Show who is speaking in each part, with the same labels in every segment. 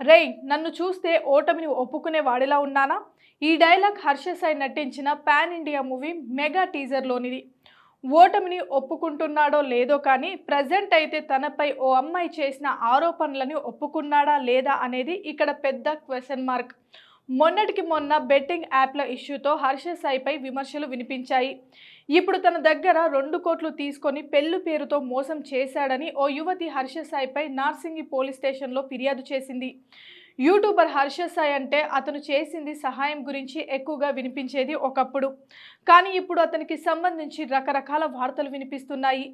Speaker 1: రేయ్ నన్ను చూస్తే ఓటమిని ఒప్పుకునే వాడిలా ఉన్నానా? ఈ డైలాగ్ హర్ష సాయి నటించిన పాన్ ఇండియా మూవీ మెగా టీజర్లోనిది. ఓటమిని ఒప్పుకుంటున్నాడో లేదో కానీ ప్రజెంట్ అయితే తనపై ఓ అమ్మాయి చేసిన ఆరోపణలని ఒప్పుకున్నాడా లేదా అనేది ఇక్కడ పెద్ద క్వశ్చన్ మార్క్. మొన్నటికి మొన్న బెట్టింగ్ యాప్ల ఇష్యూతో హర్ష సాయిపై విమర్శలు వినిపించాయి. ఇప్పుడు తన దగ్గర 2 కోట్లు తీసుకొని పెళ్లి పేరుతో మోసం చేశాడని ఓ యువతి హర్ష సాయిపై నార్సింగి పోలీస్ స్టేషన్లో ఫిర్యాదు చేసింది. యూట్యూబర్ హర్ష సాయి అంటే అతను చేసింది సహాయం గురించి ఎక్కువగా వినిపించేది ఒకప్పుడు. కానీ ఇప్పుడు అతనికి సంబంధించి రకరకాల వార్తలు వినిపిస్తున్నాయి.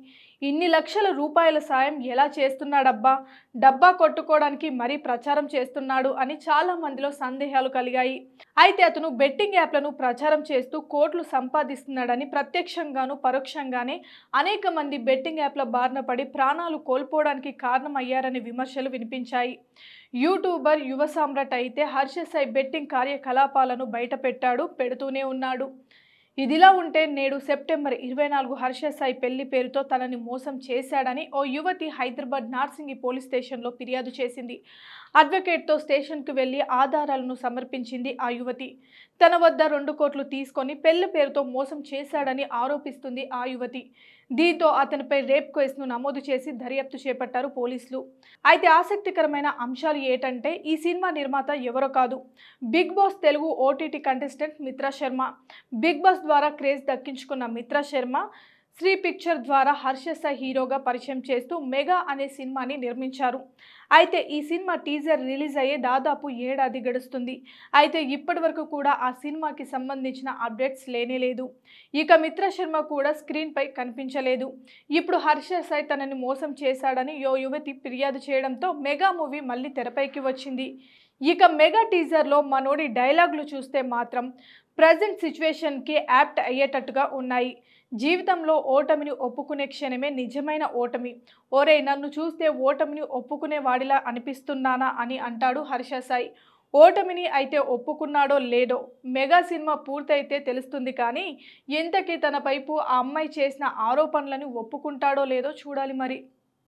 Speaker 1: ఇన్ని లక్షల రూపాయల సాయం ఎలా చేస్తున్నాడబ్బా, డబ్బా కొట్టుకోవడానికి మరీ ప్రచారం చేస్తున్నాడు అని చాలా మందిలో సందేహాలు కలిగాయి. అయితే అతను బెట్టింగ్ యాప్లను ప్రచారం చేస్తూ కోట్లు సంపాదిస్తున్నాడని ప్రత్యక్షంగాను పరోక్షంగానే అనేక మంది బెట్టింగ్ యాప్ల బారిన పడి ప్రాణాలు కోల్పోవడానికి కారణమయ్యారని విమర్శలు వినిపించాయి. యూట్యూబర్ యువ సామ్రాట్ అయితే హర్ష సాయి బెట్టింగ్ కార్యకలాపాలను బయటపెట్టాడు, పెడుతూనే ఉన్నాడు. ఇదిలా ఉంటే నేడు సెప్టెంబర్ 24 హర్ష సాయి పెళ్లి పేరుతో తనని మోసం చేశాడని ఓ యువతి హైదరాబాద్ నార్సింగి పోలీస్ స్టేషన్లో ఫిర్యాదు చేసింది. అడ్వకేట్తో స్టేషన్కు వెళ్లి ఆధారాలను సమర్పించింది ఆ యువతి. తన వద్ద 2 కోట్లు తీసుకొని పెళ్లి పేరుతో మోసం చేశాడని ఆరోపిస్తుంది ఆ యువతి. దీంతో అతనిపై రేప్ కేసును నమోదు చేసి దర్యాప్తు చేపట్టారు పోలీసులు. అయితే ఆసక్తికరమైన అంశాలు ఏంటంటే ఈ సినిమా నిర్మాత ఎవరో కాదు, Bigg Boss Telugu OTT contestant Mitra Sharma. Bigg Boss ద్వారా క్రేజ్ దక్కించుకున్న మిత్రా శర్మ శ్రీ పిక్చర్ ద్వారా హర్ష సాయి హీరోగా పరిచయం చేస్తూ మెగా అనే సినిమాని నిర్మించారు. అయితే ఈ సినిమా టీజర్ రిలీజ్ అయ్యే దాదాపు ఏడాది గడుస్తుంది. అయితే ఇప్పటి వరకు కూడా ఆ సినిమాకి సంబంధించిన అప్డేట్స్ లేనేలేదు. ఇక మిత్రా శర్మ కూడా స్క్రీన్ పై కనిపించలేదు. ఇప్పుడు హర్ష సాయి తనని మోసం చేశాడని ఓ యువతి ఫిర్యాదు చేయడంతో మెగా మూవీ మళ్ళీ తెరపైకి వచ్చింది. ఇక మెగా టీజర్లో మనోడి డైలాగులు చూస్తే మాత్రం ప్రజెంట్ సిచ్యువేషన్కి యాప్ట్ అయ్యేటట్టుగా ఉన్నాయి. జీవితంలో ఓటమిని ఒప్పుకునే క్షణమే నిజమైన ఓటమి. ఓరే నన్ను చూస్తే ఓటమిని ఒప్పుకునే వాడిలా అనిపిస్తున్నానా అని అంటాడు హర్ష సాయి. ఓటమిని అయితే ఒప్పుకున్నాడో లేదో మెగా సినిమా పూర్తయితే తెలుస్తుంది. కానీ ఇంతకీ తన వైపు ఆ అమ్మాయి చేసిన ఆరోపణలను ఒప్పుకుంటాడో లేదో చూడాలి మరి.